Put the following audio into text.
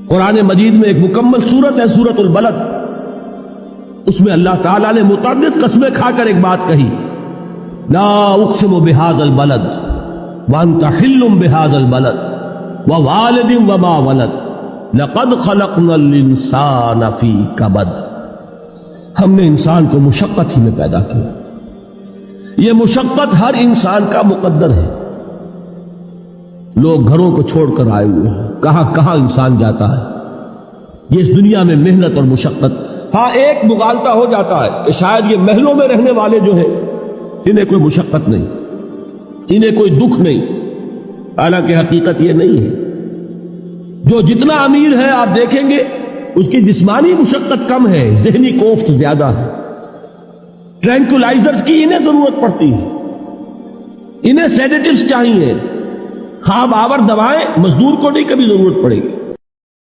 قرآن مجید میں ایک مکمل سورت ہے سورۃ البلد، اس میں اللہ تعالیٰ نے متعدد قسمیں کھا کر ایک بات کہی، لا اقسم بہذا البلد وانت حل بہذا البلد ووالد وما ولد لقد خلقنا الانسان فی کبد۔ ہم نے انسان کو مشقت ہی میں پیدا کیا، یہ مشقت ہر انسان کا مقدر ہے۔ لوگ گھروں کو چھوڑ کر آئے ہوئے ہیں، کہاں کہاں انسان جاتا ہے، یہ اس دنیا میں محنت اور مشقت۔ ہاں ایک مغالطہ ہو جاتا ہے کہ شاید یہ محلوں میں رہنے والے جو ہیں انہیں کوئی مشقت نہیں، انہیں کوئی دکھ نہیں، حالانکہ حقیقت یہ نہیں ہے۔ جو جتنا امیر ہے آپ دیکھیں گے اس کی جسمانی مشقت کم ہے، ذہنی کوفت زیادہ ہے۔ ٹرینکولائزرز کی انہیں ضرورت پڑتی ہے، انہیں سیڈیٹیوز چاہیے، خواب آور دوائیں مزدور کو نہیں کبھی ضرورت پڑے گی۔